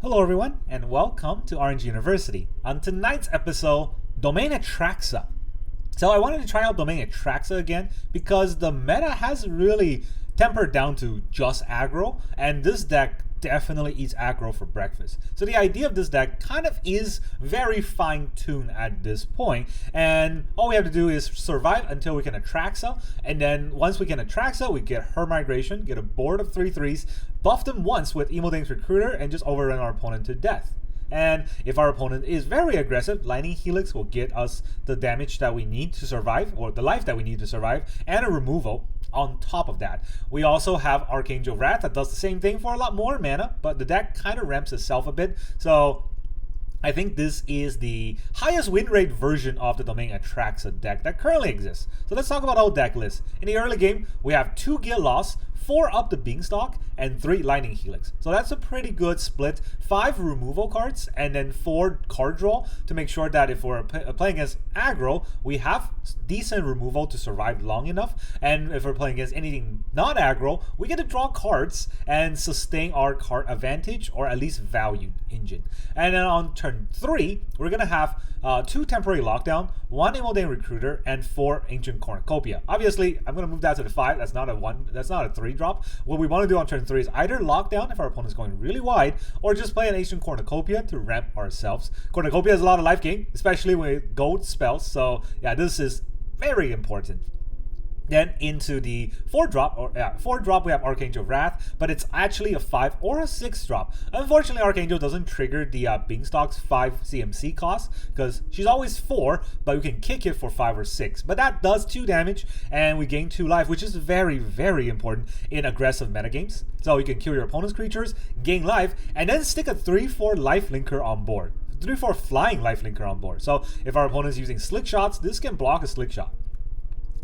Hello everyone, and welcome to Orange University. On tonight's episode, Domain Atraxa. So I wanted to try out Domain Atraxa again because the meta has really tempered down to just aggro, and this deck definitely eats aggro for breakfast. So the idea of this deck kind of is very fine-tuned at this point, and all we have to do is survive until we can Atraxa, and then once we can Atraxa, we get her migration, get a board of 3/3s, buff them once with Imodane's Recruiter, and just overrun our opponent to death. And if our opponent is very aggressive, Lightning Helix will get us the damage that we need to survive, or the life that we need to survive, and a removal on top of that. We also have Archangel of Wrath that does the same thing for a lot more mana, but the deck kind of ramps itself a bit. So I think this is the highest win rate version of the Domain Atraxa deck that currently exists. So let's talk about our deck list. In the early game, we have 2 Gear Loss, 4 Up the Beanstalk, and 3 Lightning Helix. So that's a pretty good split. 5 removal cards, and then 4 card draw to make sure that if we're playing against aggro, we have decent removal to survive long enough. And if we're playing against anything not aggro, we get to draw cards and sustain our card advantage, or at least value engine. And then on turn 3, we're going to have 2 Temporary Lockdown, 1 Imodane Recruiter, and 4 Ancient Cornucopia. Obviously, I'm going to move that to the 5. That's not a 3 drop. What we want to do on turn 3 is either Lockdown if our opponent is going really wide, or just play an Ancient Cornucopia to ramp ourselves. Cornucopia has a lot of life gain, especially with gold spells. So yeah, this is very important. Then into the 4 drop, we have Archangel of Wrath, but it's actually a 5 or a 6 drop. Unfortunately, Archangel doesn't trigger the Beanstalk's 5 CMC cost, because she's always 4, but we can kick it for 5 or 6. But that does 2 damage, and we gain 2 life, which is very, very important in aggressive metagames. So you can kill your opponent's creatures, gain life, and then stick a 3/4 lifelinker on board. 3/4 flying lifelinker on board. So if our opponent is using slick shots, this can block a slick shot.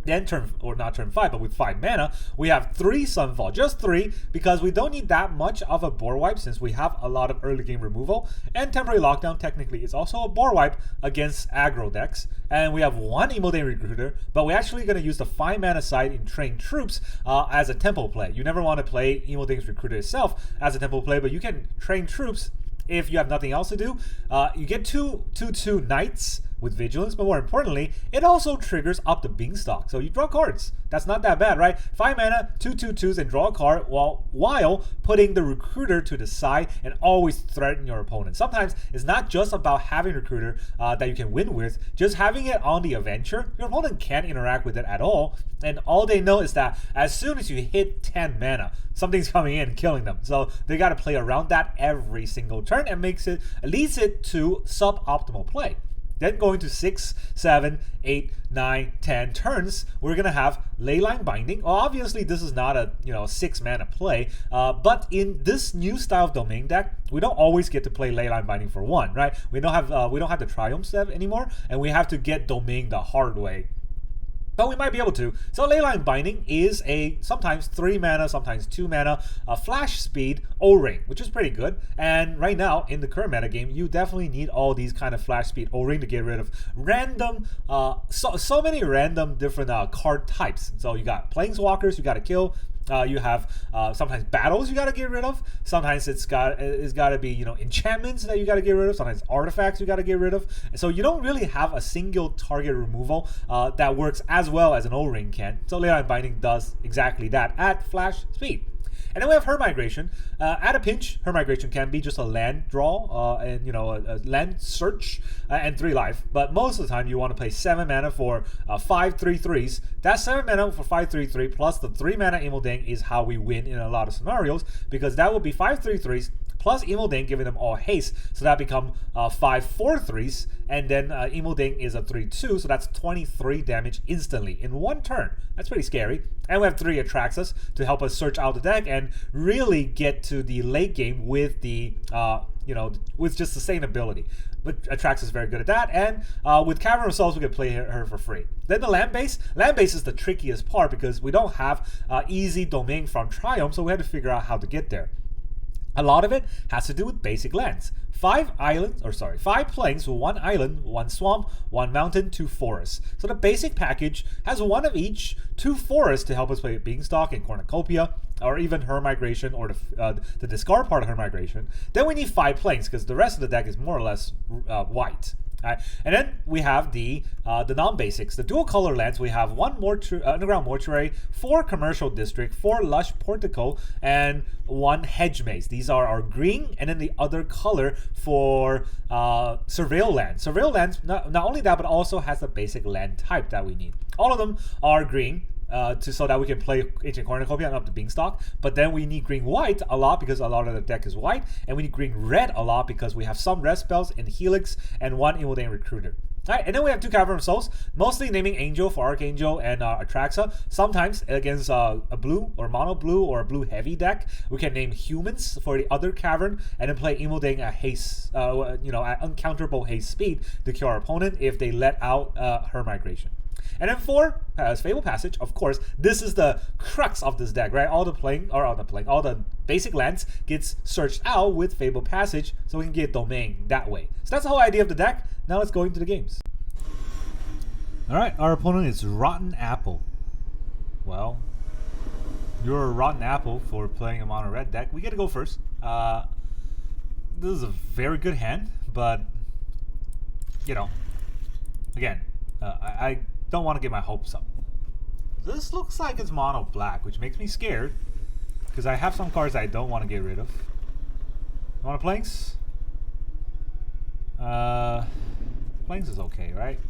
Then not turn 5, but with 5 mana, we have 3 Sunfall. Just 3, because we don't need that much of a board wipe since we have a lot of early game removal. And Temporary Lockdown technically is also a board wipe against aggro decks. And we have 1 Imodane Recruiter, but we're actually going to use the 5 mana side in Train Troops as a tempo play. You never want to play Imodane's Recruiter itself as a tempo play, but you can train troops if you have nothing else to do. You get 2/2 Knights with Vigilance, but more importantly, it also triggers Up the Beanstalk. So you draw cards. That's not that bad, right? 5 mana, 2/2s, and draw a card while putting the Recruiter to the side and always threaten your opponent. Sometimes it's not just about having Recruiter that you can win with, just having it on the adventure. Your opponent can't interact with it at all, and all they know is that as soon as you hit 10 mana, something's coming in and killing them. So they got to play around that every single turn, and leads it to suboptimal play. Then going to 6, 7, 8, 9, 10 turns, we're going to have Leyline Binding. Well, obviously, this is not a 6 mana play, but in this new style of Domain deck, we don't always get to play Leyline Binding for 1, right? We don't have the Triumph set anymore, and we have to get Domain the hard way. But we might be able to. So Leyline Binding is a sometimes 3 mana, sometimes 2 mana, flash speed O-Ring, which is pretty good. And right now, in the current metagame, you definitely need all these kind of flash speed O-Ring to get rid of random, so many random different card types. So you got Planeswalkers you got to kill. You have sometimes battles you got to get rid of. Sometimes it's got to be enchantments that you got to get rid of. Sometimes artifacts you got to get rid of. And so you don't really have a single target removal that works as well as an O-Ring can. So Leyline Binding does exactly that at flash speed. And then we have her migration. At a pinch, her migration can be just a land draw and a land search and 3 life. But most of the time, you want to play 7 mana for 5 3/3s. That 7 mana for 5 3/3 plus the 3 mana Imodane is how we win in a lot of scenarios, because that would be 5 3/3s plus Imodane, giving them all haste, so that become 5 4/3s, and then Imodane is a 3/2, so that's 23 damage instantly in 1 turn. That's pretty scary. And we have 3 Atraxas to help us search out the deck and really get to the late game with the with just sustainability. But Atraxa is very good at that, and with Cavern of Souls we can play her for free. Then the land base is the trickiest part, because we don't have easy domain from Triumph, so we had to figure out how to get there. A lot of it has to do with basic lands. 5 plains with 1 island, 1 swamp, 1 mountain, 2 forests. So the basic package has 1 of each, 2 forests to help us play Beanstalk and Cornucopia, or even her migration, or the discard part of her migration. Then we need 5 planes, because the rest of the deck is more or less white. Right. And then we have the non-basics, the dual color lands. We have 1 Underground Mortuary, 4 Commercial District, 4 Lush Portico, and 1 Hedge Maze. These are our green, and then the other color for Surveil lands. Surveil lands, not only that, but also has the basic land type that we need. All of them are green. So that we can play Ancient Cornucopia and Up the Beanstalk. But then we need green-white a lot because a lot of the deck is white. And we need green-red a lot because we have some red spells in Helix and 1 Imodane Recruiter. Alright, and then we have 2 Cavern of Souls, mostly naming Angel for Archangel and Atraxa. Sometimes against a blue or mono blue or a blue heavy deck, we can name humans for the other Cavern and then play Imodane at haste, at uncounterable haste speed to kill our opponent if they let out her migration. And then 4 has Fabled Passage. Of course, this is the crux of this deck, right? All the basic lands gets searched out with Fabled Passage, so we can get Domain that way. So that's the whole idea of the deck. Now let's go into the games. Alright, our opponent is Rotten Apple. Well, you're a Rotten Apple for playing a mono red deck. We get to go first. This is a very good hand, but, again, I don't want to get my hopes up. This looks like it's mono black, which makes me scared because I have some cards I don't want to get rid of. You want a Planks? Planks is okay, right?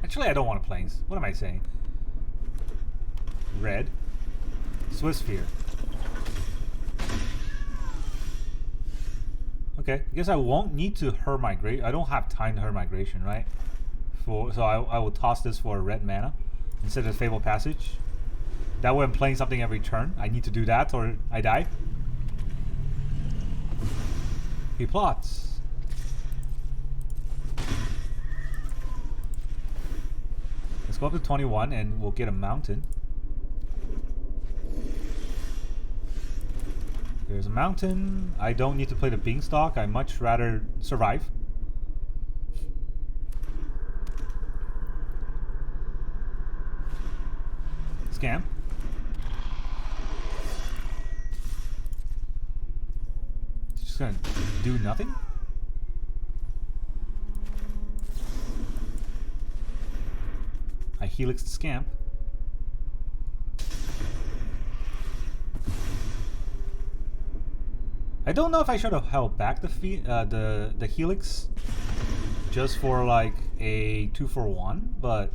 Actually, I don't want a Planks. What am I saying? Red. Swiss Sphere. Okay, I guess I won't need to her migrate. I don't have time to her migration, right? So I will toss this for a red mana instead of Fabled Passage. That way I'm playing something every turn. I need to do that or I die. He plots. Let's go up to 21 and we'll get a mountain. There's a mountain. I don't need to play the Beanstalk. I'd much rather survive. Scam. It's just gonna do nothing. I Helix the Scamp. I don't know if I should have held back the Helix just for like a 2-for-1, but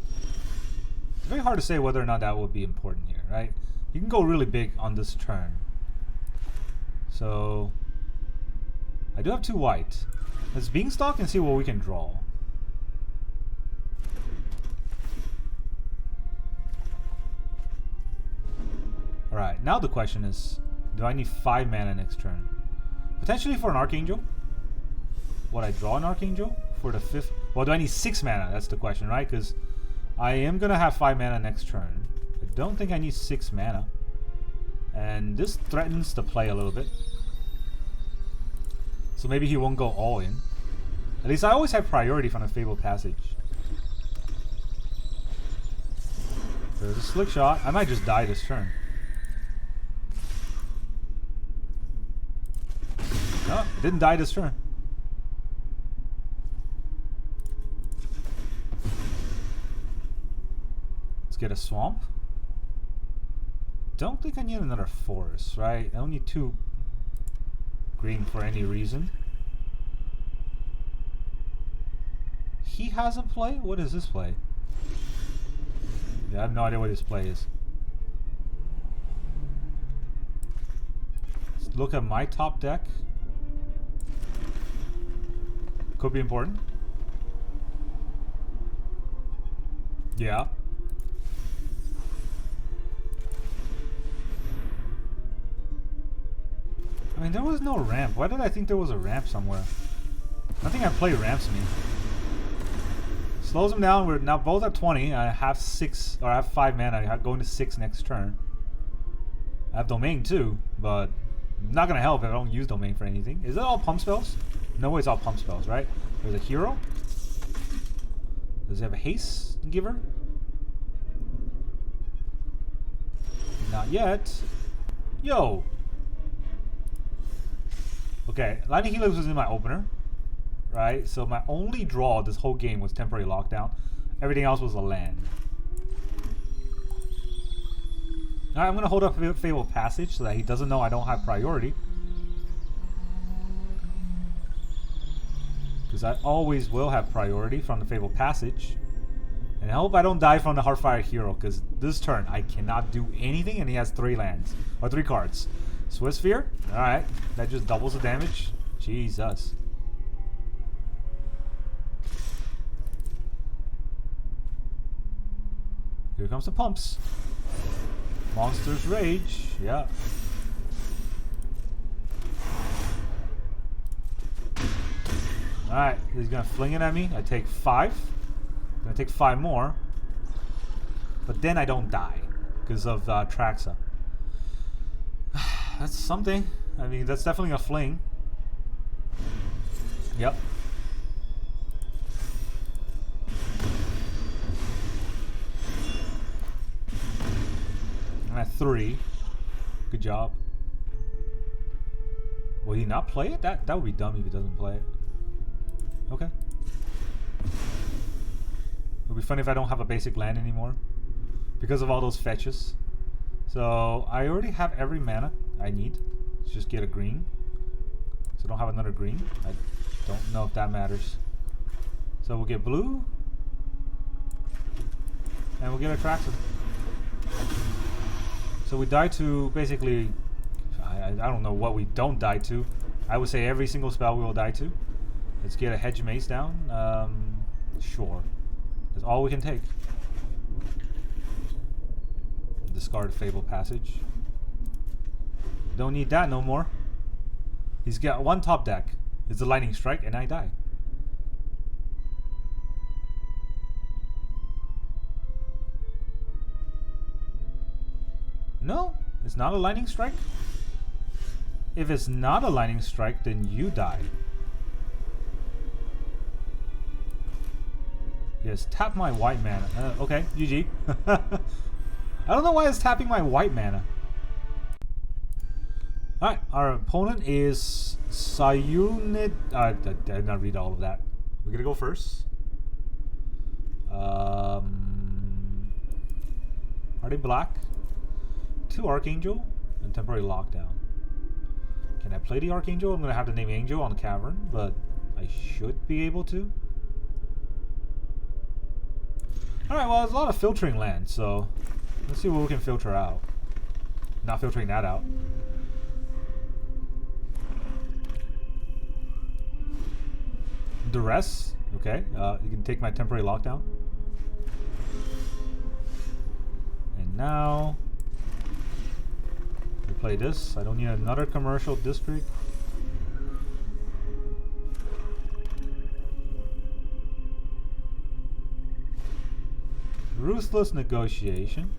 it's very hard to say whether or not that would be important here, right? You can go really big on this turn. So I do have 2 white. Let's Beanstalk and see what we can draw. Alright, now the question is, do I need 5 mana next turn? Potentially for an Archangel. Would I draw an Archangel for the 5th? Well, do I need 6 mana? That's the question, right? Because I am going to have 5 mana next turn. I don't think I need 6 mana. And this threatens to play a little bit. So maybe he won't go all in. At least I always have priority from the Fabled Passage. There's a Slick Shot. I might just die this turn. No, it didn't die this turn. Let's get a Swamp. Don't think I need another forest, right? I don't need 2 green for any reason. He has a play? What is this play? Yeah, I have no idea what his play is. Let's look at my top deck. Could be important. Yeah. I mean, there was no ramp. Why did I think there was a ramp somewhere? I think I play ramps me. Slows him down. We're now both at 20. I have 6, or I have 5 mana. I go into 6 next turn. I have Domain too, but not gonna help if I don't use Domain for anything. Is it all pump spells? No way it's all pump spells, right? There's a hero. Does he have a haste giver? Not yet. Yo! Okay, Lightning Helix was in my opener. Right? So my only draw this whole game was Temporary Lockdown. Everything else was a land. Alright, I'm going to hold up Fabled Passage so that he doesn't know I don't have priority. Because I always will have priority from the Fabled Passage. And I hope I don't die from the Heartfire Hero, because this turn I cannot do anything and he has 3 lands. Or 3 cards. Swiss Sphere? Alright, that just doubles the damage. Jesus. Here comes the pumps. Monster's Rage, yeah. Alright, he's gonna fling it at me. I take 5. I'm gonna take 5 more. But then I don't die because of Atraxa. That's something. I mean, that's definitely a fling. Yep. I'm at 3. Good job. Will he not play it? That would be dumb if he doesn't play it. Okay. It'll be funny if I don't have a basic land anymore because of all those fetches. So I already have every mana I need. Let's just get a green. So I don't have another green. I don't know if that matters. So we'll get blue. And we'll get Atraxa. So we die to basically, I don't know what we don't die to. I would say every single spell we will die to. Let's get a Hedge Maze down. Sure. That's all we can take. Discard Fabled Passage. Don't need that no more. He's got 1 top deck. It's a Lightning Strike and I die. No, it's not a Lightning Strike. If it's not a Lightning Strike, then you die. Yes, tap my white mana. Okay, GG. I don't know why it's tapping my white mana. Alright, our opponent is Sayunid. I did not read all of that. We're gonna go first. Are they black? 2 Archangel and Temporary Lockdown. Can I play the Archangel? I'm gonna have to name Angel on the Cavern, but I should be able to. Alright, well, there's a lot of filtering land, so let's see what we can filter out. Not filtering that out. Duress. Okay, you can take my Temporary Lockdown. And now we play this. I don't need another commercial district. Ruthless Negotiation.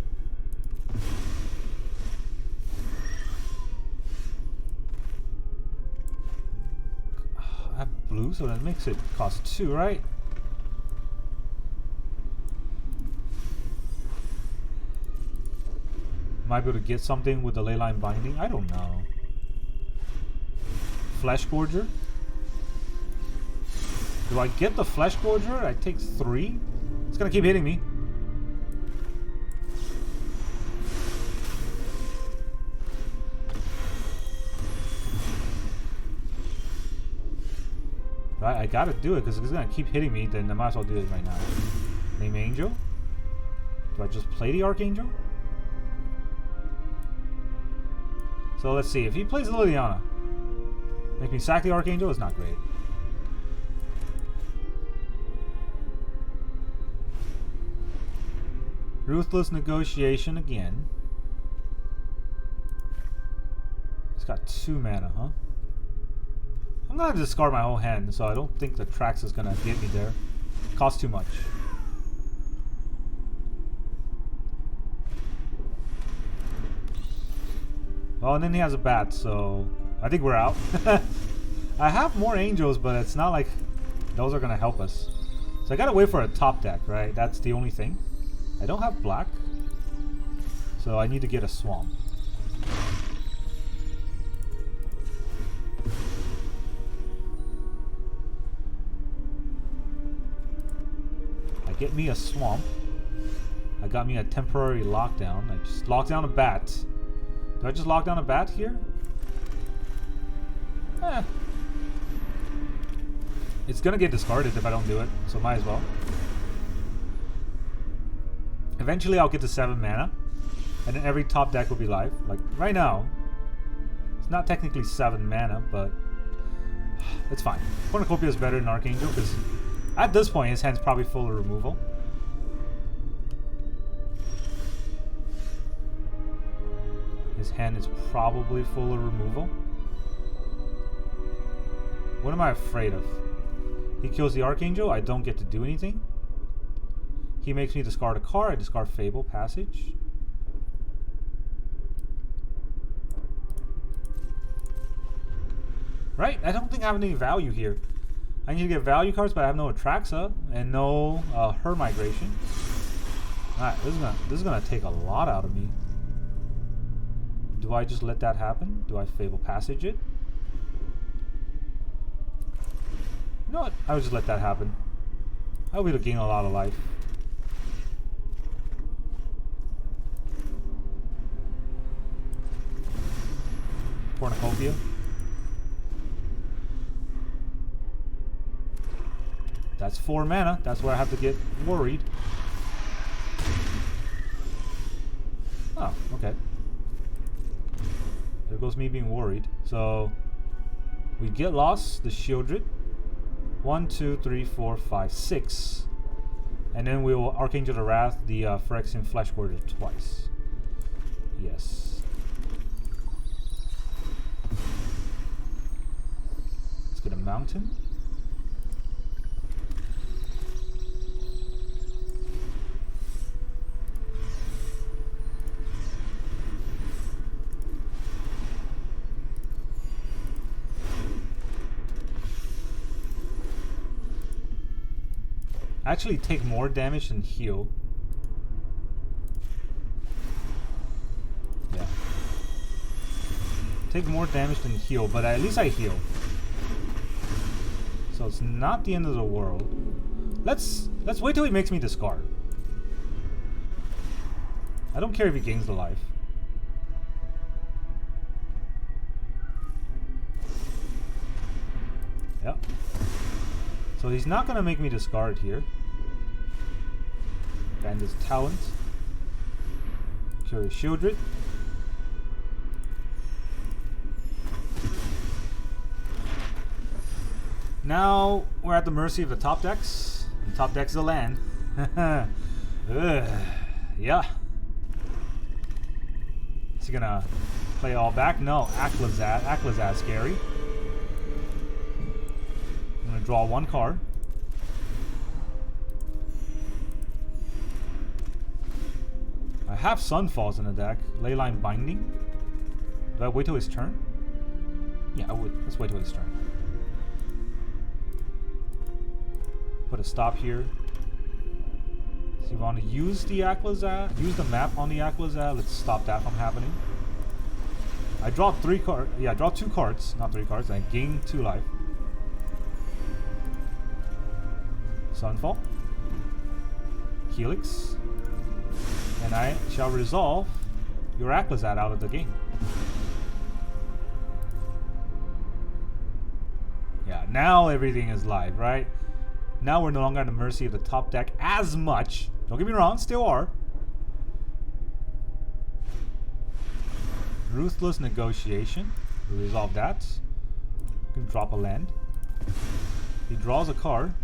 I have blue, so that makes it cost 2, right? Might be able to get something with the Leyline Binding. I don't know. Flesh Gorger. Do I get the Flesh Gorger? I take 3. It's gonna keep hitting me. Right, I gotta do it because if it's gonna keep hitting me, then I might as well do it right now. Name Angel. Do I just play the Archangel? So let's see. If he plays Liliana, make me sack the Archangel is not great. Ruthless Negotiation again. He's got 2 mana, huh? I'm gonna discard my whole hand, so I don't think the Atraxa is gonna get me there. Costs too much. Oh, and then he has a bat, so I think we're out. I have more angels, but it's not like those are gonna help us. So I gotta wait for a top deck, right? That's the only thing. I don't have black, so I need to get a swamp. get me a swamp. I got me a temporary lockdown. I just locked down a bat. Do I just lock down a bat here? Eh. It's gonna get discarded if I don't do it, so might as well. Eventually I'll get to 7 mana, and then every top deck will be live. Like, right now, it's not technically 7 mana, but it's fine. Cornucopia is better than Archangel, because at this point his hand's probably full of removal. His hand is probably full of removal. What am I afraid of? He kills the Archangel, I don't get to do anything. He makes me discard a card, I discard Fabled Passage. Right, I don't think I have any value here. I need to get value cards, but I have no Atraxa and no her migration. Alright, this is gonna take a lot out of me. Do I just let that happen? Do I Fabled Passage it? You know what? I would just let that happen. I will gain a lot of life. Cornucopia. That's 4 mana. That's where I have to get worried. Oh, okay. There goes me being worried. So we get lost, the Shieldred. 1, 2, 3, 4, 5, 6. And then we will Archangel of Wrath, the Phyrexian Flesh Gorger twice. Yes. Let's get a mountain. Actually take more damage than heal. Yeah. Take more damage than heal, but at least I heal. So it's not the end of the world. Let's wait till he makes me discard. I don't care if he gains the life. Yep. So he's not gonna make me discard here. And his talent. Curious Shieldred. Now we're at the mercy of the top decks. And top deck's the land. Yeah. Is he gonna play all back? No, Aclazad. Aclazad's scary. I'm gonna draw 1 card. I have Sunfalls in the deck. Leyline Binding. Do I wait till his turn? Yeah, I would. Let's wait till his turn. Put a stop here. So you want to use the Aclazad, use the map on the Aclazad. Let's stop that from happening. I draw 3 cards. Yeah, I draw 2 cards, not 3 cards. And I gain 2 life. Sunfall. Helix. And I shall resolve your Aclazad out of the game. Yeah, now everything is live, right? Now we're no longer at the mercy of the top deck as much. Don't get me wrong, still are. Ruthless Negotiation. We resolve that. You can drop a land. He draws a card.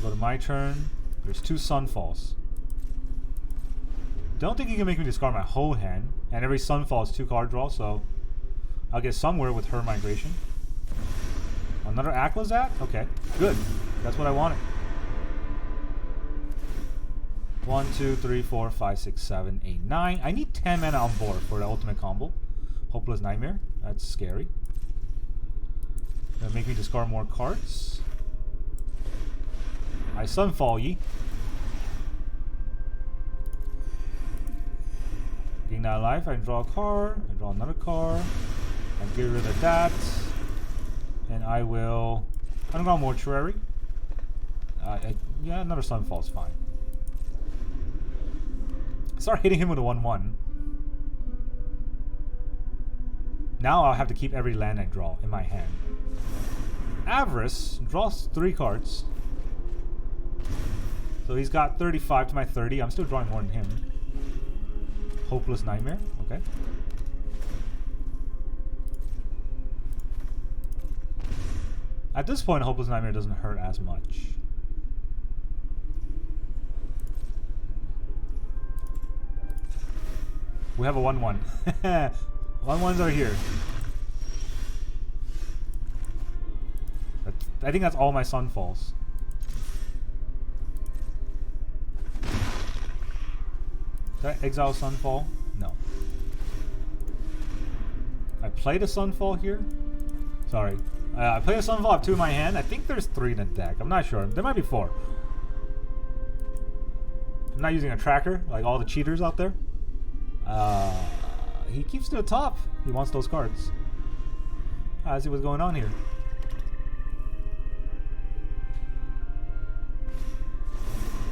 Go to my turn. There's 2 Sunfalls. Don't think he can make me discard my whole hand. And every Sunfall is 2 card draw, so I'll get somewhere with her migration. Another Aclazad? Okay, good. That's what I wanted. 1, 2, 3, 4, 5, 6, 7, 8, 9. I need 10 mana on board for the ultimate combo. Hopeless Nightmare. That's scary. Gonna make me discard more cards. I Sunfall ye. Gain that life, I draw a card, I draw another card, I get rid of that. And I will Underground Mortuary. Yeah, another Sunfall is fine. Start hitting him with a 1/1. Now I'll have to keep every land I draw in my hand. Avarice draws 3 cards. So he's got 35 to my 30. I'm still drawing more than him. Hopeless Nightmare. Okay. At this point, Hopeless Nightmare doesn't hurt as much. We have a 1/1. 1/1s are here. I think that's all my Sunfalls. Did I exile Sunfall? No. I played a Sunfall here? Sorry. I played a Sunfall, I have 2 in my hand. I think there's 3 in the deck. I'm not sure. There might be 4. I'm not using a tracker like all the cheaters out there. He keeps to the top. He wants those cards. I see what's going on here.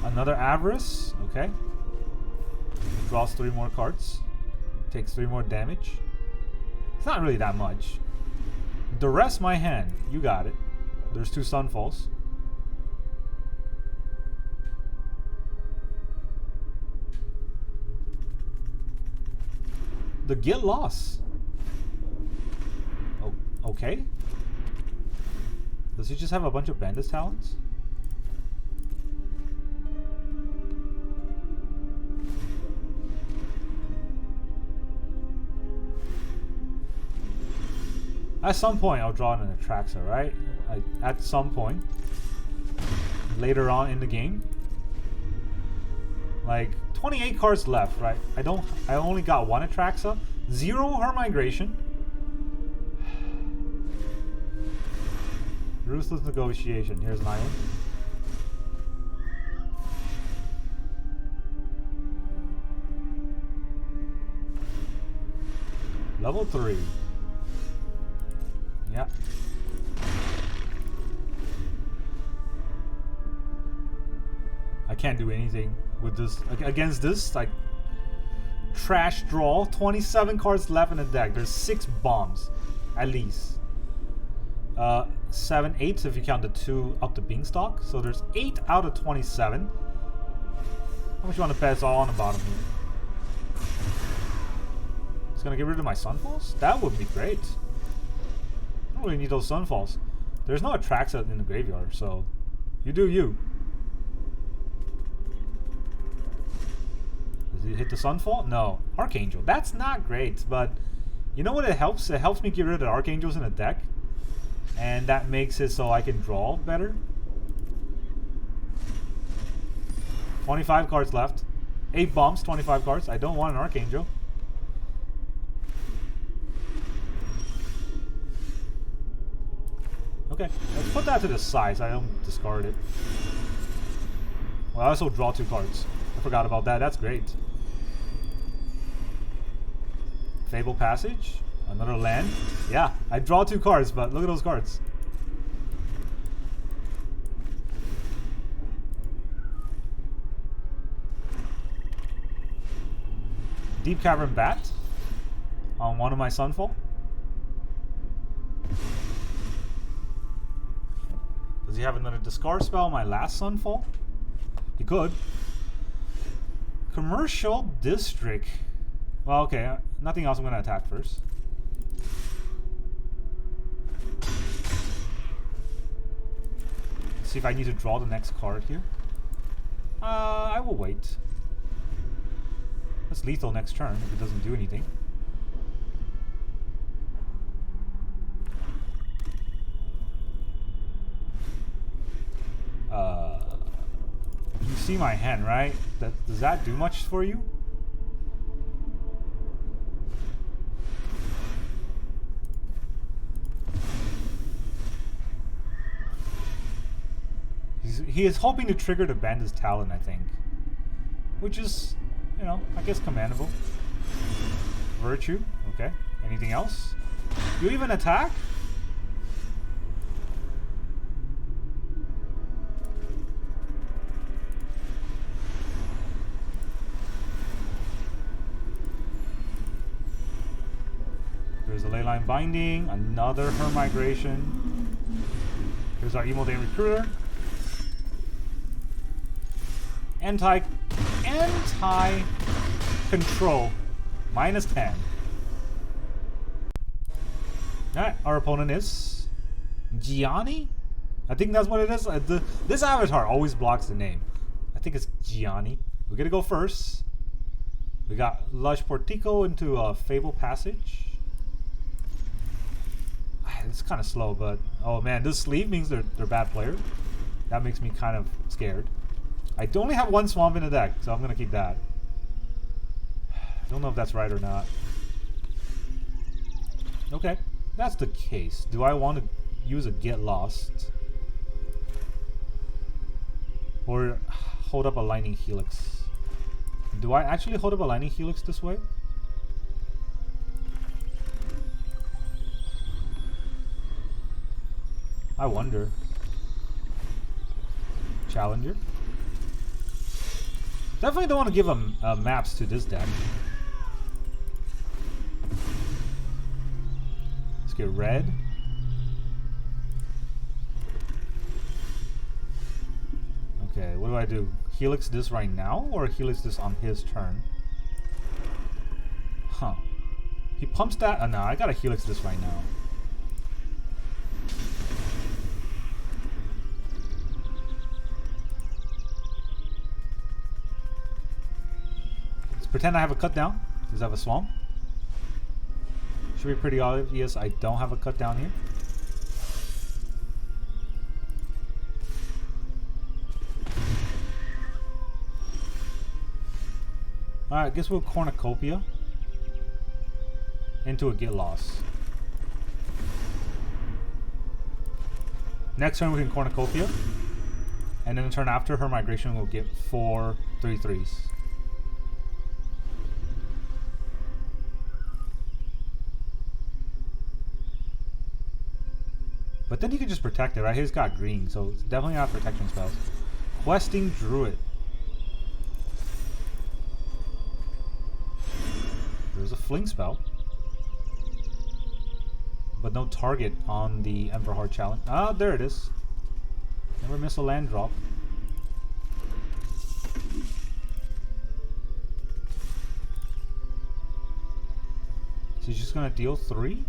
Another Avarice. Okay. Draws 3 more cards. Takes 3 more damage. It's not really that much. Duress my hand. You got it. There's 2 Sunfalls. The Get Loss. Oh, okay. Does he just have a bunch of Bandit's Talents? At some point, I'll draw an Atraxa, right? At some point. Later on in the game. Like, 28 cards left, right? I only got 1 Atraxa. 0 Her Migration. Ruthless Negotiation. Here's an island. Level 3. Yeah. I can't do anything with this against this. Like, trash draw. 27 cards left in the deck. There's 6 bombs, at least. 7, 8 if you count the 2 Up the Beanstalk. So there's 8 out of 27. How much you want to bet? It's all on the bottom here. It's gonna get rid of my Sunfalls? That would be great. I don't really need those Sunfalls. There's no Atraxa in the graveyard, so you do you. Does he hit the Sunfall? No. Archangel. That's not great, but you know what it helps? It helps me get rid of the Archangels in the deck. And that makes it so I can draw better. 25 cards left. 8 bombs, 25 cards. I don't want an Archangel. Okay, let's put that to the side so I don't discard it. Well, I also draw 2 cards. I forgot about that. That's great. Fabled Passage. Another land. Yeah, I draw 2 cards, but look at those cards. Deep Cavern Bat on one of my Sunfall. Does he have another discard spell on my last Sunfall? He could. Commercial District. Well, okay, nothing else. I'm going to attack first. Let's see if I need to draw the next card here. I will wait. That's lethal next turn if it doesn't do anything. You see my hand, right? Does that do much for you? He is hoping to trigger the Bandit's Talon, I think. Which is, you know, I guess commendable. Virtue, okay. Anything else? You even attack? Here's the Leyline Binding, another Her Migration. Here's our Imodane Recruiter. Anti-control. -10. Alright, our opponent is Gianni? I think that's what it is. This avatar always blocks the name. I think it's Gianni. We're gonna go first. We got Lush Portico into a Fabled Passage. It's kind of slow, but oh man, this sleeve means they're bad player. That makes me kind of scared. I only have one swamp in the deck, so I'm gonna keep that. I don't know if that's right or not. Okay, that's the case. Do I want to use a Get Lost? Or hold up a Lightning Helix? Do I actually hold up a Lightning Helix this way? I wonder. Challenger? Definitely don't want to give them maps to this deck. Let's get red. Okay, what do I do? Helix this right now or Helix this on his turn? Huh. He pumps that? Oh, no, I gotta Helix this right now. Let's pretend I have a cut down. Does I have a swamp? Should be pretty obvious I don't have a cut down here. Alright, I guess we'll Cornucopia into a Get Lost. Next turn we can Cornucopia. And then the turn after Her Migration we'll get 4 3/3s. But then you can just protect it, right? He's got green, so it's definitely not protection spells. Questing Druid. There's a Fling spell. But no target on the Emperor Heart challenge. Ah, there it is. Never miss a land drop. So he's just gonna deal 3?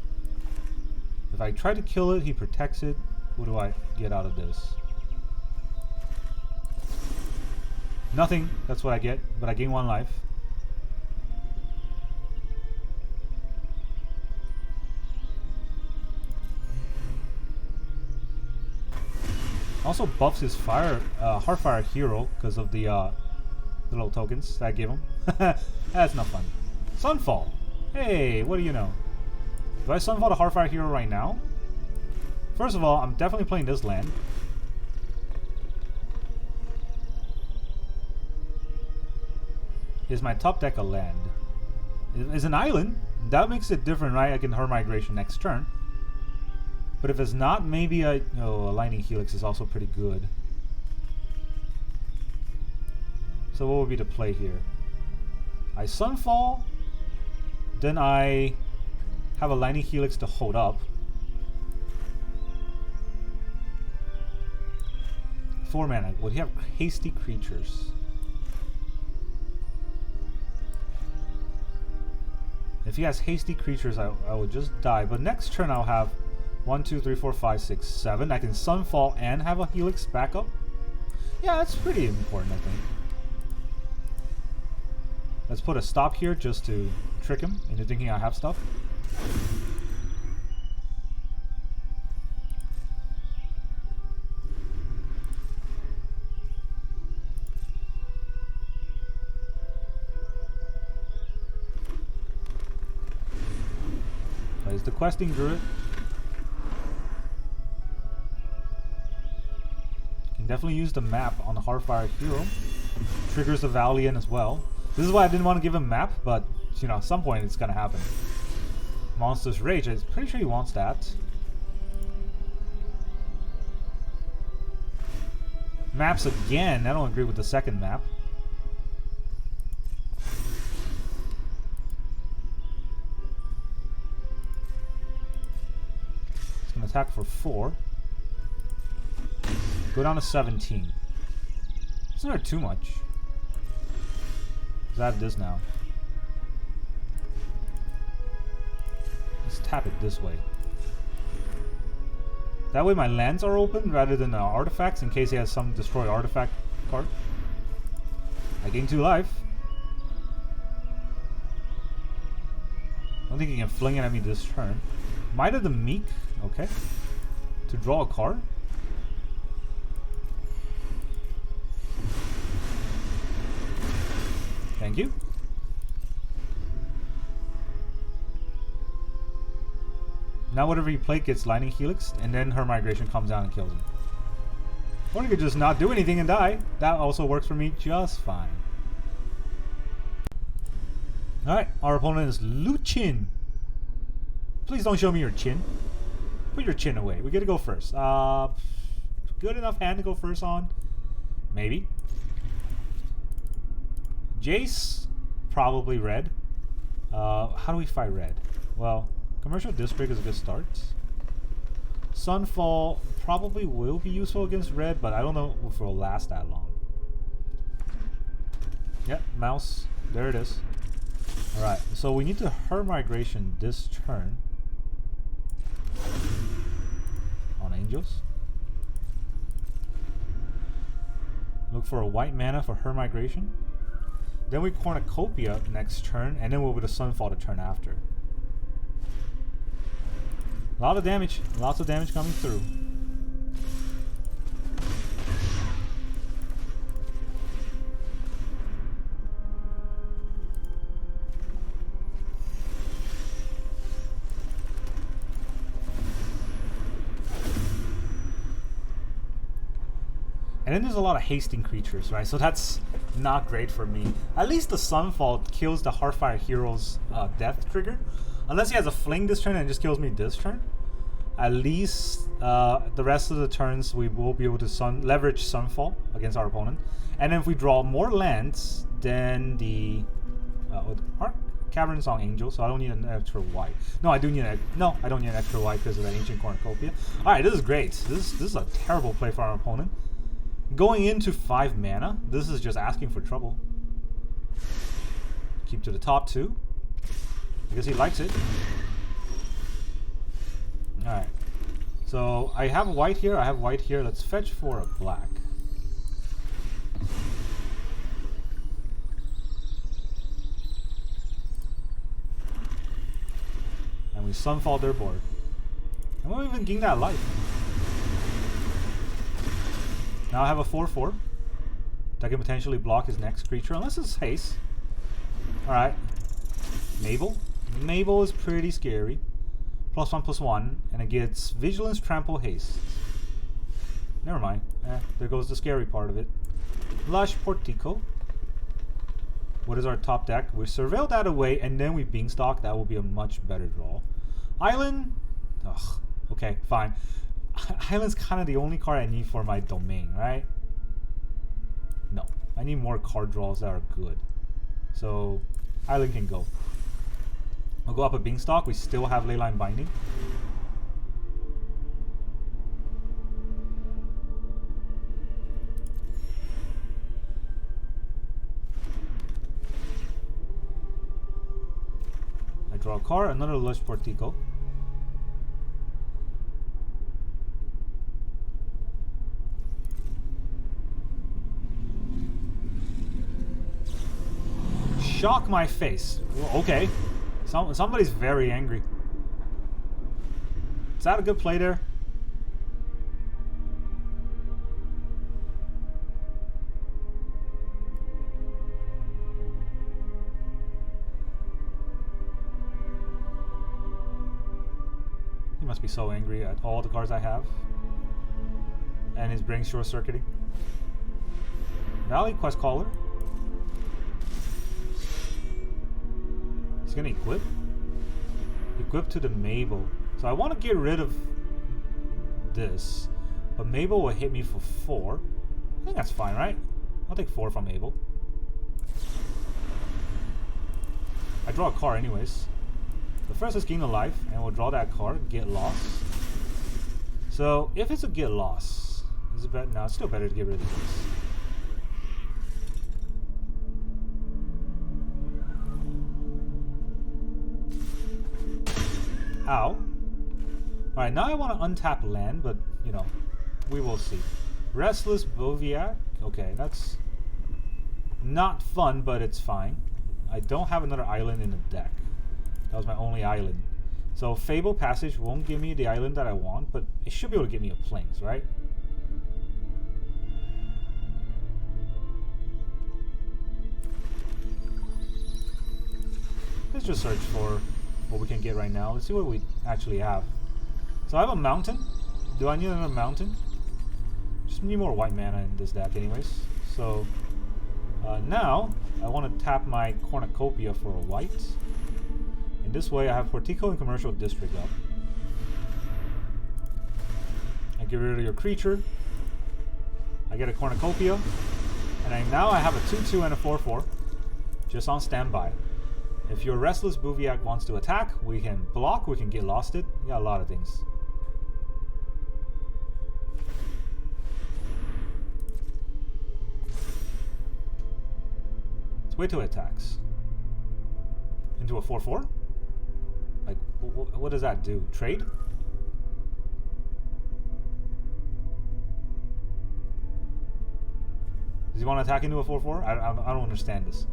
If I try to kill it, he protects it. What do I get out of this? Nothing. That's what I get. But I gain 1 life. Also buffs his Heartfire hero because of the little tokens that I gave him. That's not fun. Sunfall. Hey, what do you know? Do I Sunfall the Heartfire hero right now? First of all, I'm definitely playing this land. Is my top deck a land? It's an island. That makes it different, right? I can Her Migration next turn. But if it's not, maybe a Lightning Helix is also pretty good. So what would be the play here? I Sunfall, then I have a Lightning Helix to hold up. 4 mana. Would he have Hasty Creatures? If he has Hasty Creatures, I would just die. But next turn I'll have 1, 2, 3, 4, 5, 6, 7. I can Sunfall and have a Helix backup. Yeah, that's pretty important, I think. Let's put a stop here just to trick him into thinking I have stuff. Plays the Questing Druid. Can definitely use the map on the Heartfire hero. Triggers the Valiant as well. This is why I didn't want to give him map, but you know, at some point it's gonna happen. Monster's Rage, I'm pretty sure he wants that. Maps again, I don't agree with the second map. attack for 4. Go down to 17. It's not too much. Let's add this now. Let's tap it this way. That way my lands are open rather than artifacts in case he has some destroy artifact card. I gain 2 life. I don't think he can fling it at me this turn. Might of the Meek, okay. To draw a card. Thank you. Now whatever you play gets Lightning Helix, and then her migration comes down and kills him. Or you could just not do anything and die. That also works for me just fine. Alright, our opponent is Luchin. Please don't show me your chin. Put your chin away. We get to go first. Good enough hand to go first on? Maybe. Jace, probably red. How do we fight red? Well, Commercial District is a good start. Sunfall probably will be useful against red, but I don't know if it will last that long. Yep, mouse. There it is. Alright, so we need to her migration this turn. On Angels. Look for a white mana for her migration. Then we Cornucopia next turn, and then we'll be the Sunfall the turn after. A lot of damage. Lots of damage coming through. And then there's a lot of hasting creatures, right? So that's not great for me. At least the Sunfall kills the Heartfire Hero's death trigger. Unless he has a fling this turn and just kills me this turn. At least the rest of the turns we will be able to leverage Sunfall against our opponent. And then if we draw more lands, then the Cavern of Souls, so I don't need an extra white. No, I do need I don't need an extra white because of that Ancient Cornucopia. Alright, this is great. This is a terrible play for our opponent. Going into 5 mana, this is just asking for trouble. Keep to the top 2. I guess he likes it. Alright. So I have white here, I have white here. Let's fetch for a black. And we Sunfall their board. And we won't even gain that life. Now I have a 4/4 that can potentially block his next creature, unless it's haste. Alright. Mabel. Mabel is pretty scary. +1/+1, and it gets Vigilance, Trample, Haste. Never mind. There goes the scary part of it. Lush Portico. What is our top deck? We Surveil that away, and then we Beanstalk. That will be a much better draw. Island. Ugh. Okay, fine. Island's kind of the only card I need for my domain, right? No. I need more card draws that are good. So, Island can go. I'll go up a Beanstalk. We still have Leyline Binding. I draw a card, another Lush Portico. Shock my face. Okay. Somebody's very angry. Is that a good play there? He must be so angry at all the cards I have. And his brain short circuiting. Valley Quest Caller. He's gonna equip. Equip to the Mabel. So I want to get rid of this. But Mabel will hit me for 4. I think that's fine, right? I'll take 4 from Mabel. I draw a card anyways. The first is gain a life, and we'll draw that card, get lost. So if it's a get lost, is it better? No, it's still better to get rid of this. Ow. Alright, now I want to untap land, but, you know, we will see. Restless Boviac. Okay, that's not fun, but it's fine. I don't have another island in the deck. That was my only island. So Fabled Passage won't give me the island that I want, but it should be able to give me a Plains, right? Let's just search for what we can get right now. Let's see what we actually have. So I have a mountain. Do I need another mountain? Just need more white mana in this deck anyways. So now I want to tap my Cornucopia for a white. In this way I have Portico and Commercial District up. I get rid of your creature. I get a Cornucopia. And now I have a 2-2 and a 4-4. Just on standby. If your Restless Boviac wants to attack, we can block, we can get lost it. We got a lot of things. Let's wait till it attacks. Into a 4-4? Like, what does that do? Trade? Does he want to attack into a 4-4? I don't understand this.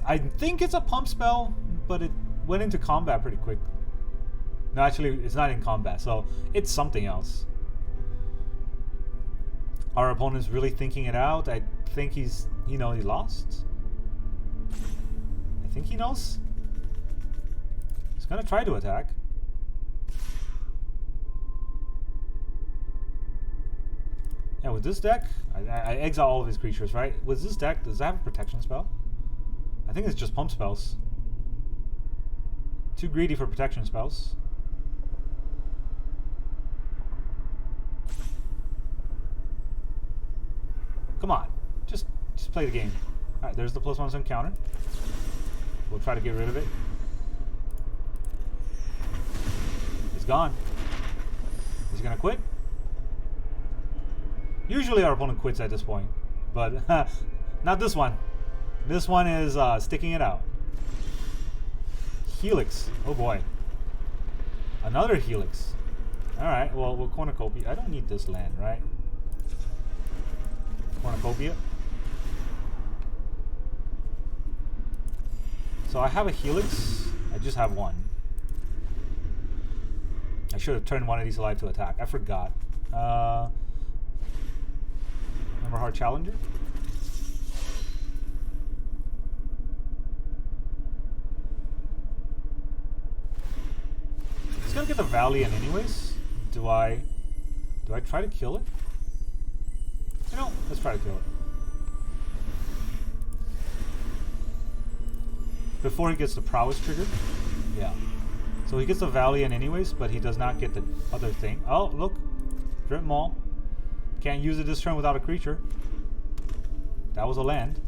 I think it's a pump spell, but it went into combat pretty quick. No, actually, it's not in combat, so it's something else. Our opponent's really thinking it out. I think he lost. I think he knows. He's gonna try to attack. Yeah, with this deck, I exile all of his creatures, right? With this deck, does it have a protection spell? I think it's just pump spells. Too greedy for protection spells. Come on, just play the game. All right, there's the +1 counter. We'll try to get rid of it. It's gone. Is he gonna quit? Usually our opponent quits at this point, but not this one. This one is sticking it out. Helix. Oh boy. Another Helix. Alright, well, we'll Cornucopia. I don't need this land, right? Cornucopia. So I have a Helix. I just have one. I should have turned one of these alive to attack. I forgot. Remember Hard Challenger? It's gonna get the Valiant anyways. Do I try to kill it? You know, let's try to kill it. Before he gets the Prowess trigger. Yeah. So he gets the Valiant anyways, but he does not get the other thing. Oh, look. Drip Maul. Can't use it this turn without a creature. That was a land.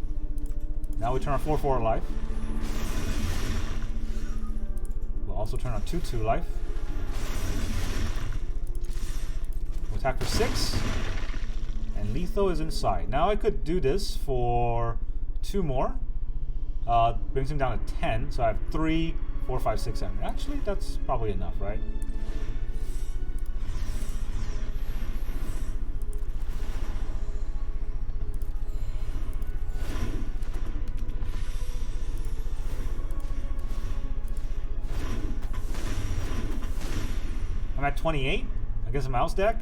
Now we turn our 4-4 life. We'll also turn our 2-2 life. We'll attack for 6. And Letho is inside. Now I could do this for 2 more. Brings him down to 10. So I have 3, 4, 5, 6, 7. Actually, that's probably enough, right? I'm at 28 against a mouse deck.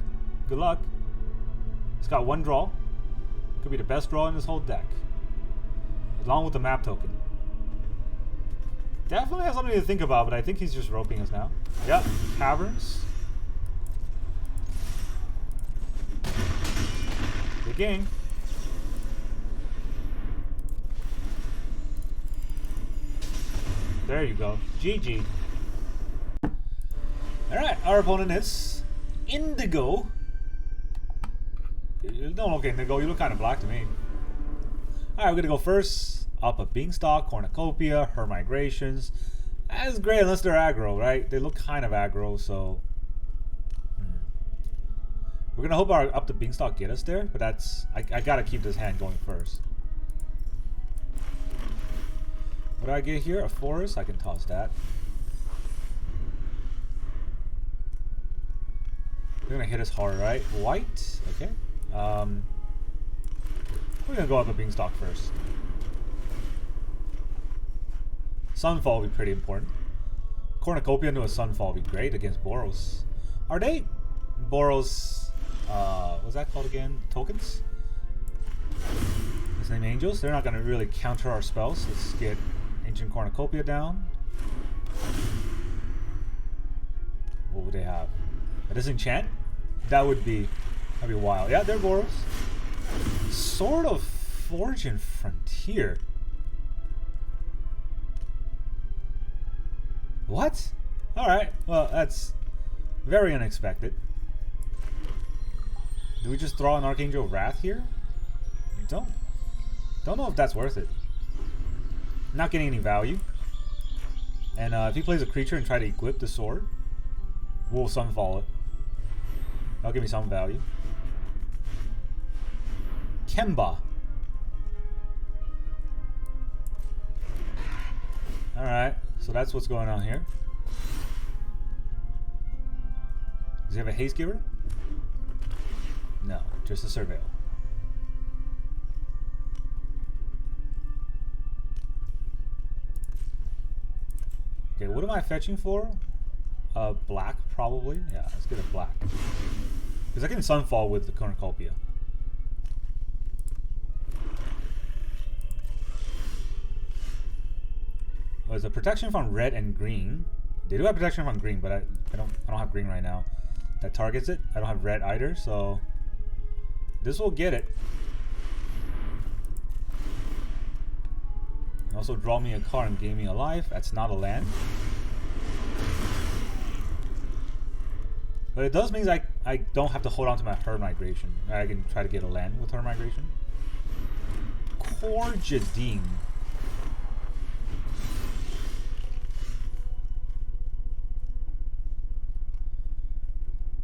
Good luck. It's got 1 draw. Could be the best draw in this whole deck. Along with the map token. Definitely has something to think about, but I think he's just roping us now. Yep, Caverns. Good game. There you go. GG. Alright, our opponent is Indigo. You don't look Indigo, you look kind of black to me. Alright, we're gonna go first. Up a Beanstalk, Cornucopia, Her Migrations. That's great unless they're aggro, right? They look kind of aggro, so... We're gonna hope our Up the Beanstalk get us there, but that's I gotta keep this hand going first. What do I get here? A forest? I can toss that. They're gonna hit us hard, right? White? Okay. We're gonna go Up the Beanstalk first. Sunfall will be pretty important. Cornucopia into a Sunfall would be great against Boros. Are they Boros, what's that called again? Tokens? His name Angels? They're not gonna really counter our spells. Let's get Ancient Cornucopia down. What would they have? A disenchant? That'd be wild. Yeah, they're Boros. Sword of Fortune Frontier. What? Alright, well, that's very unexpected. Do we just throw an Archangel of Wrath here? Don't know if that's worth it. Not getting any value. And if he plays a creature and try to equip the sword, we'll Sunfall it. That'll give me some value. Kemba. Alright, so that's what's going on here. Does he have a Haste Giver? No, just a Surveil. Okay, what am I fetching for? Black, probably. Yeah, let's get a black. Because I can Sunfall with the Cornucopia. Oh, there's a protection from red and green. They do have protection from green, but I don't have green right now. That targets it. I don't have red either, so this will get it. And also draw me a card and gain me a life. That's not a land. But it does mean I don't have to hold on to my Her Migration. I can try to get a land with Her Migration. Corjadine.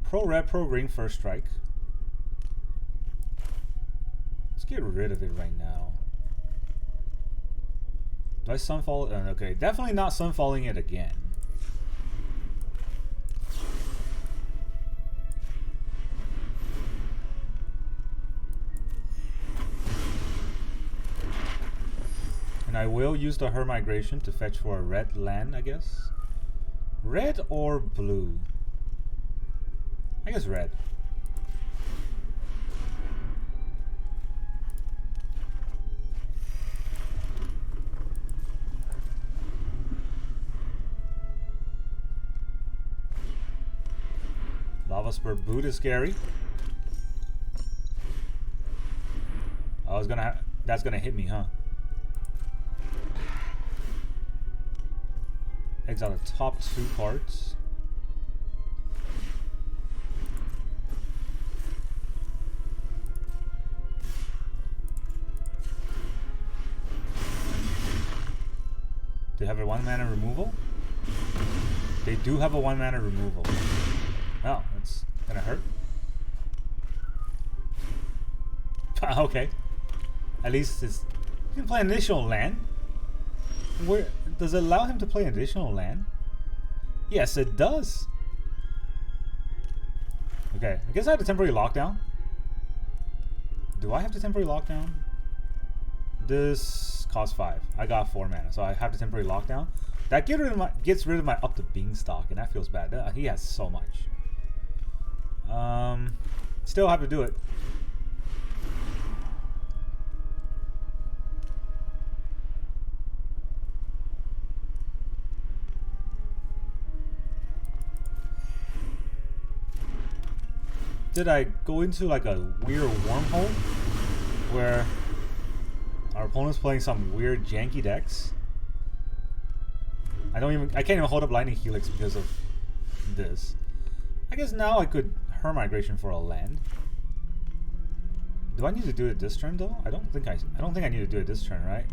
Pro red, pro green, first strike. Let's get rid of it right now. Do I Sunfall? Okay, definitely not Sunfalling it again. And I will use the Her Migration to fetch for a red land, I guess. Red or blue? I guess red. Lava Spur Boot is scary. That's gonna hit me, huh? Exile the top 2 cards. They have a 1-mana removal? They do have a 1-mana removal. Oh, that's gonna hurt. Okay. At least it's... You can play an additional land? Where does it allow him to play an additional land? Yes, it does. Okay, I guess I have the temporary lockdown. Do I have the temporary lockdown? This costs 5. I got 4 mana, so I have the temporary lockdown. That gets rid of my Up the Beanstalk, and that feels bad. He has so much. Still have to do it. Did I go into like a weird wormhole where our opponent's playing some weird janky decks? I can't even hold up Lightning Helix because of this. I guess now I could Her Migration for a land. Do I need to do it this turn though? I don't think I need to do it this turn, right?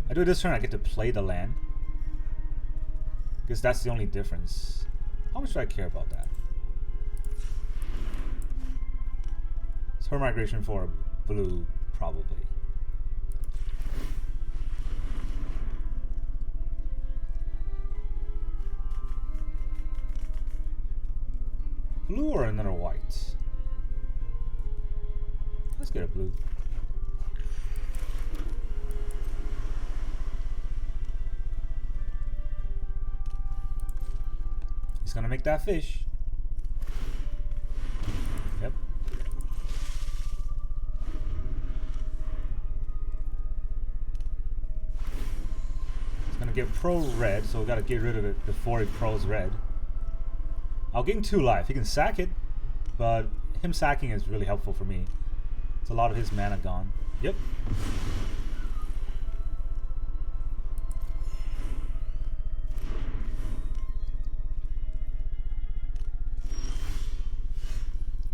I do it this turn, I get to play the land. Because that's the only difference. How much do I care about that? Per migration for blue, probably. Blue or another white? Let's get a blue. He's gonna make that fish. Yep. He's gonna get pro red, so we gotta get rid of it before he pros red. I'll gain 2 life. He can sack it, but him sacking is really helpful for me. It's a lot of his mana gone. Yep.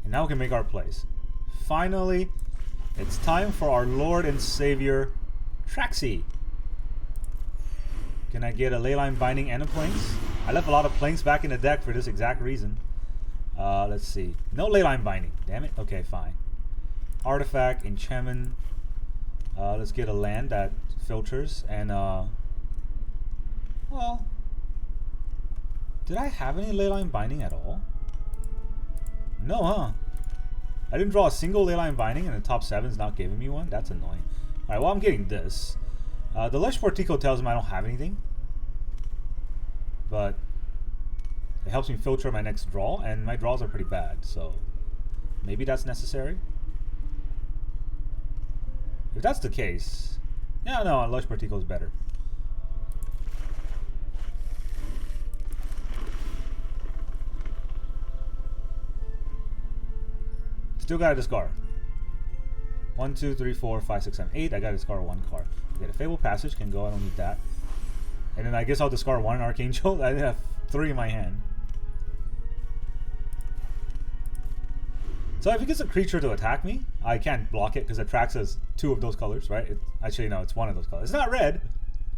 And now we can make our plays. Finally, it's time for our Lord and Savior, Traxi. Can I get a Leyline Binding and a Planks? I left a lot of Planks back in the deck for this exact reason. Let's see. No Leyline Binding. Damn it. Okay, fine. Artifact, enchantment. Let's get a land that filters. And, well, did I have any Leyline Binding at all? No, huh? I didn't draw a single Leyline Binding and the top 7's not giving me one? That's annoying. Alright, well, I'm getting this. The Lush Portico tells him I don't have anything. But it helps me filter my next draw, and my draws are pretty bad, so maybe that's necessary. If that's the case, yeah, no, Lush Portico is better. Still gotta discard. 1, 2, 3, 4, 5, 6, 7, 8. I gotta discard 1 card. I get a Fabled Passage, can go, I don't need that. And then I guess I'll discard 1 Archangel. I have 3 in my hand. So if he gets a creature to attack me, I can't block it because Atraxa is 2 of those colors, right? Actually, no, it's 1 of those colors. It's not red,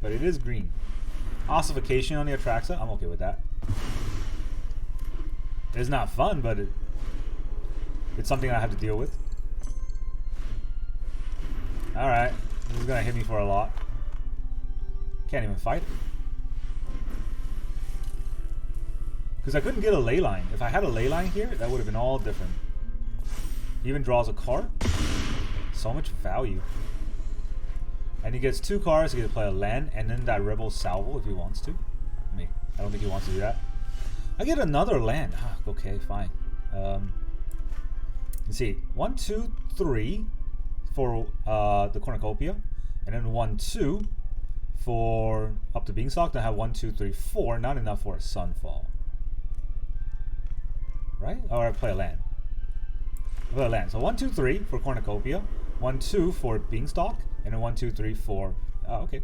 but it is green. Ossification on the Atraxa, I'm okay with that. It's not fun, but it's something I have to deal with. Alright, this is gonna hit me for a lot. Can't even fight it. Because I couldn't get a Leyline. If I had a Leyline here, that would have been all different. He even draws a card. So much value. And he gets 2 cards. He gets to play a land and then that Rebel Salvo if he wants to. I mean, I don't think he wants to do that. I get another land. Ah, okay, fine. Let's see. 1, 2, 3 for the Cornucopia. And then 1, 2 for Up the Beanstalk. Then I have 1, 2, 3, 4. Not enough for a Sunfall. Right? Or I play a land. I play a land. So 1, 2, 3 for Cornucopia. 1, 2 for Beanstalk. And then 1, 2, 3, 4. Oh, okay.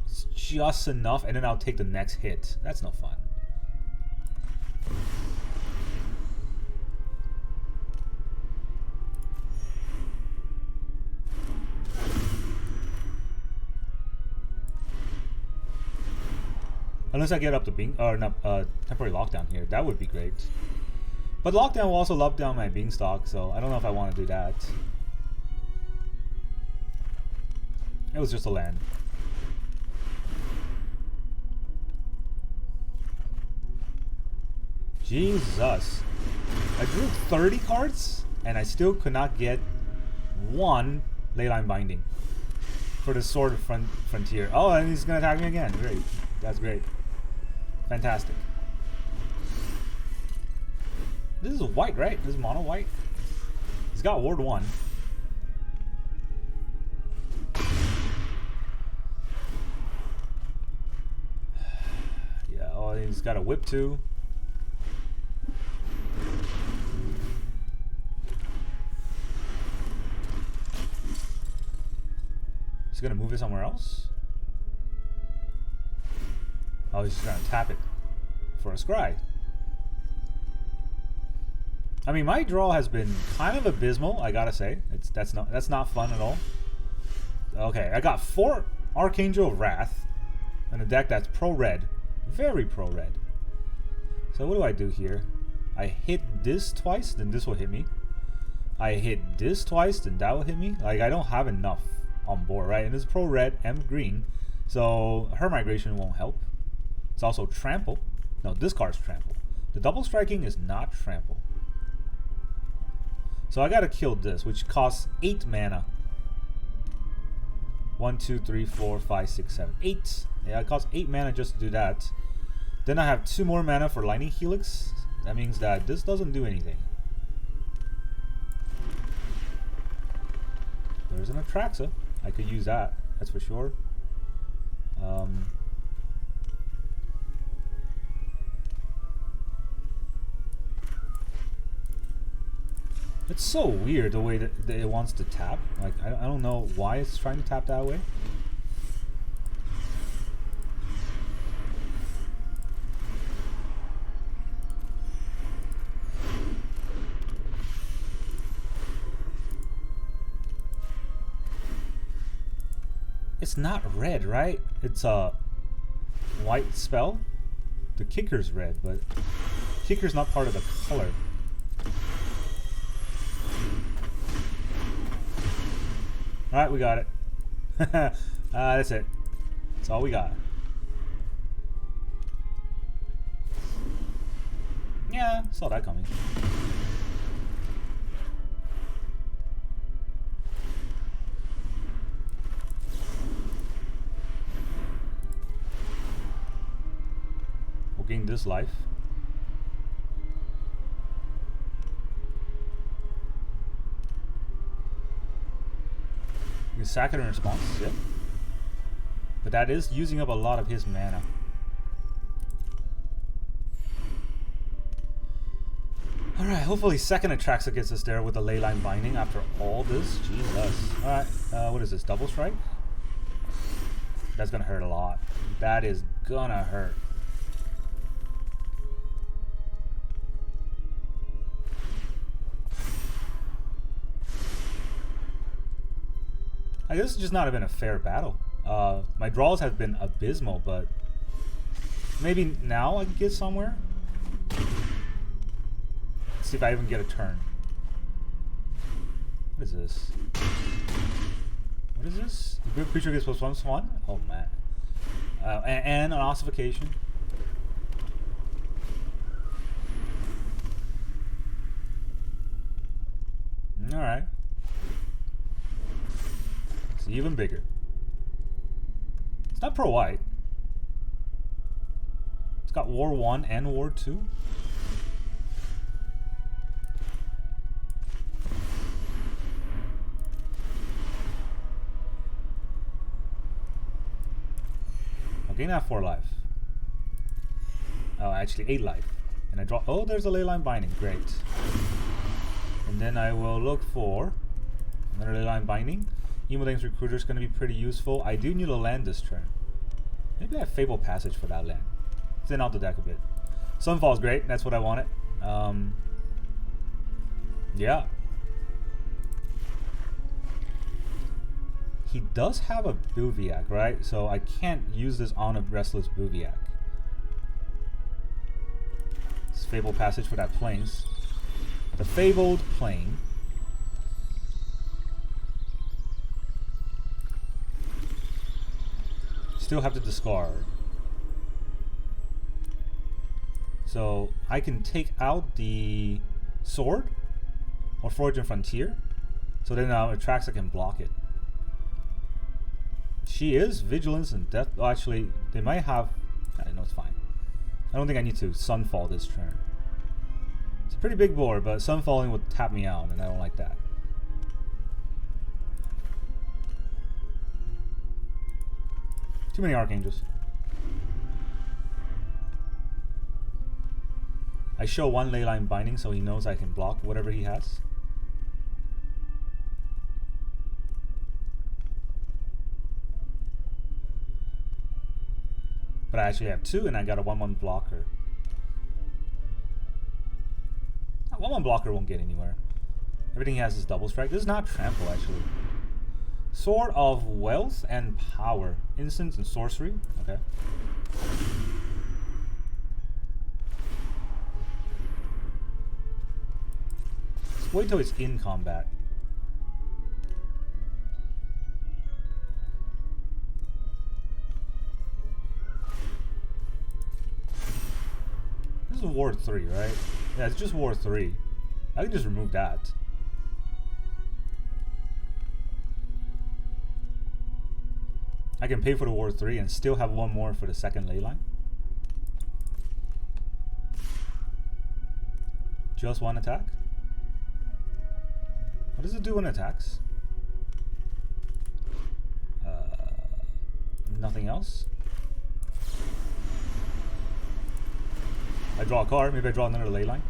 It's just enough. And then I'll take the next hit. That's no fun. Unless I get up the temporary lockdown here, that would be great. But lockdown will also lock down my Beanstalk, so I don't know if I want to do that. It was just a land. Jesus. I drew 30 cards, and I still could not get 1 Leyline Binding for the Sword of Frontier. Oh, and he's going to attack me again. Great. That's great. Fantastic. This is white, right? This is mono white. He's got Ward 1. Yeah, oh, he's got a Whip 2. He's gonna move it somewhere else? Oh, he's just gonna tap it for a scry. I mean, my draw has been kind of abysmal, I gotta say. That's not fun at all. Okay, I got 4 Archangel of Wrath in a deck that's pro-red. Very pro-red. So what do I do here? I hit this twice, then this will hit me. I hit this twice, then that will hit me. Like, I don't have enough on board, right? And it's pro red and green, so her migration won't help. It's also trample. No, this card's trample. The double striking is not trample. So I gotta kill this, which costs 8 mana. 1, 2, 3, 4, 5, 6, 7, 8. Yeah, it costs 8 mana just to do that. Then I have 2 more mana for Lightning Helix. That means that this doesn't do anything. There's an Atraxa. I could use that, that's for sure. It's so weird the way that it wants to tap. Like, I don't know why it's trying to tap that way. It's not red, right? It's a white spell. The kicker's red, but kicker's not part of the color. Alright, we got it. That's it. That's all we got. Yeah, saw that coming. We'll gain this life. You can sack it in response, yep. But that is using up a lot of his mana. Alright, hopefully second Atraxa gets us there with the Leyline Binding after all this. Jesus. Alright, what is this? Double strike? That's gonna hurt a lot. That is gonna hurt. This has just not been a fair battle. My draws have been abysmal, but maybe now I can get somewhere. Let's see if I even get a turn. What is this? What is this? The group creature gets +1/+1? Oh man. And an ossification. Alright. It's even bigger. It's not pro white. It's got War 1 and War 2. I'll gain that 4 life. Oh, actually 8 life. And I draw. Oh, there's a Leyline Binding. Great. And then I will look for another Leyline Binding. Imodane's Recruiter is going to be pretty useful. I do need a land this turn. Maybe I have Fabled Passage for that land. Thin out the deck a bit. Sunfall is great. That's what I wanted. Yeah. He does have a Buviak, right? So I can't use this on a Restless Buviak. It's Fabled Passage for that Plains. The Fabled Plane. Still have to discard. So I can take out the sword or Forge and Frontier. So then Atraxa can block it. She is Vigilance and Death. Oh, actually, they might have. No, it's fine. I don't think I need to Sunfall this turn. It's a pretty big board, but Sunfalling would tap me out, and I don't like that. Too many Archangels. I show 1 Leyline Binding so he knows I can block whatever he has. But I actually have 2 and I got a 1/1 blocker. A 1/1 blocker won't get anywhere. Everything he has is double strike. This is not trample actually. Sword of Wealth and Power. Instants and sorcery. Okay. wait till it's in combat. This is Ward 3, right? Yeah, it's just Ward 3. I can just remove that. I can pay for the Ward 3 and still have one more for the second Leyline. Just one attack. What does it do when it attacks? Nothing else. I draw a card, maybe I draw another Leyline.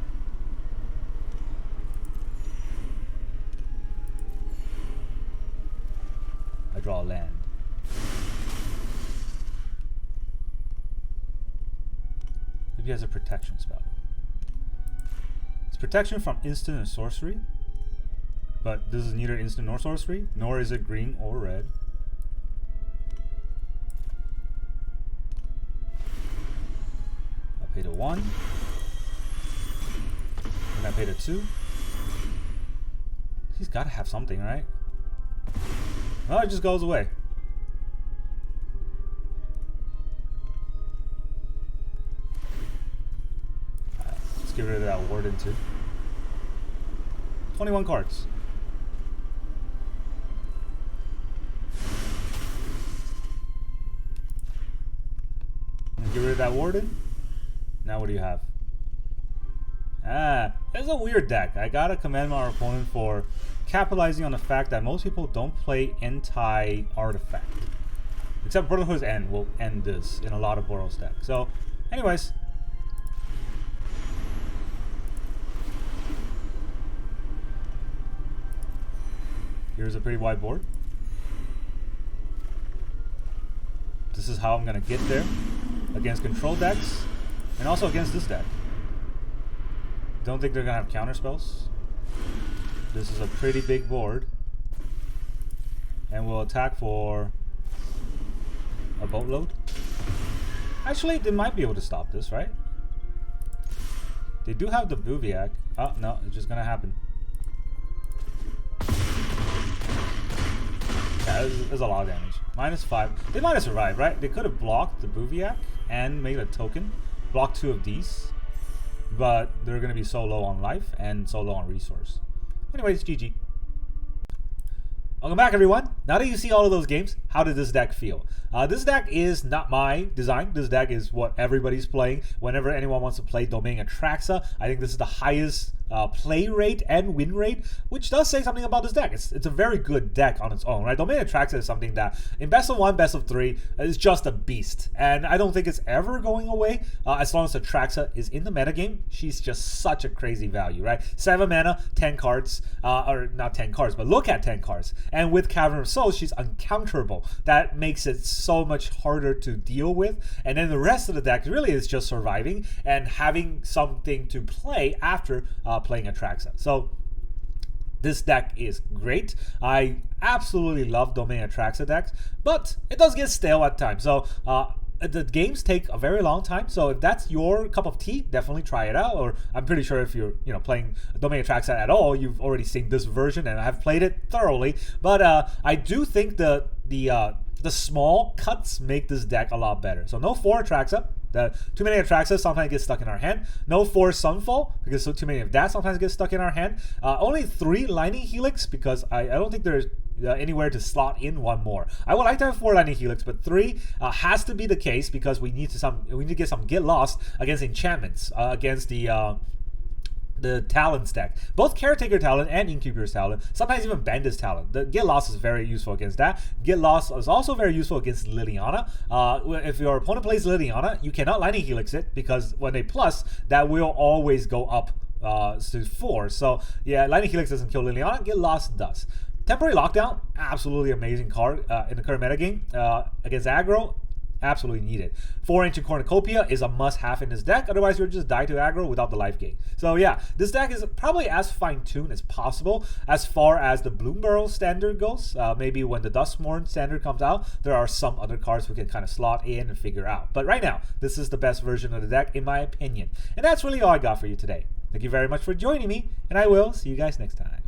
I draw a land. Maybe he has a protection spell. It's protection from instant and sorcery. But this is neither instant nor sorcery, nor is it green or red. I paid a 1. And I paid a 2. He's gotta have something, right? Well, it just goes away. Let's get rid of that Warden too. 21 cards. Get rid of that Warden. Now what do you have? It's a weird deck. I gotta commend our opponent for capitalizing on the fact that most people don't play anti-artifact. Except Brotherhood's End will end this in a lot of Boros deck. So, anyways. Here's a pretty wide board. This is how I'm gonna get there. Against control decks, and also against this deck. Don't think they're gonna have counter spells. This is a pretty big board. And we'll attack for a boatload. Actually, they might be able to stop this, right? They do have the Buviak. Oh, no, it's just gonna happen. Yeah, there's a lot of damage. -5. They might have survived, right? They could have blocked the Buviak and made a token. Block 2 of these. But they're going to be so low on life and so low on resource. Anyways, GG. Welcome back, everyone. Now that you see all of those games, how did this deck feel? This deck is not my design. This deck is what everybody's playing whenever anyone wants to play Domain Atraxa. I think this is the highest play rate and win rate, which does say something about this deck. It's a very good deck on its own, right? Domain Atraxa is something that in best of 1, best of 3 is just a beast, and I don't think it's ever going away as long as Atraxa is in the metagame. She's just such a crazy value, right? 7 mana, 10 cards, or not 10 cards, but look at 10 cards. And with Cavern of Souls, she's uncounterable. That makes it so much harder to deal with. And then the rest of the deck really is just surviving and having something to play after playing Atraxa. So this deck is great. I absolutely love Domain Atraxa decks, but it does get stale at times. So the games take a very long time, so if that's your cup of tea, definitely try it out. Or I'm pretty sure if you're playing Domain Atraxa at all, you've already seen this version and I've played it thoroughly. But I do think the small cuts make this deck a lot better. So no 4 Atraxa. Too many Atraxa sometimes get stuck in our hand. No 4 Sunfall, because too many of that sometimes get stuck in our hand. Only 3 Lightning Helix, because I don't think there's anywhere to slot in one more. I would like to have 4 Lightning Helix, but 3 has to be the case because we need to get some Get Lost against enchantments, against the Talon stack. Both Caretaker Talon and Incubator's Talon, sometimes even Bandit's Talon. The Get Lost is very useful against that. Get Lost is also very useful against Liliana. If your opponent plays Liliana, you cannot Lightning Helix it, because when they plus, that will always go up to 4. So yeah, Lightning Helix doesn't kill Liliana, Get Lost does. Temporary Lockdown, absolutely amazing card in the current metagame. Against aggro, absolutely needed. 4 Ancient Cornucopia is a must-have in this deck, otherwise you'll just die to aggro without the life gain. So yeah, this deck is probably as fine-tuned as possible as far as the Bloomburrow standard goes. Maybe when the Duskmourn standard comes out, there are some other cards we can kind of slot in and figure out. But right now, this is the best version of the deck in my opinion. And that's really all I got for you today. Thank you very much for joining me, and I will see you guys next time.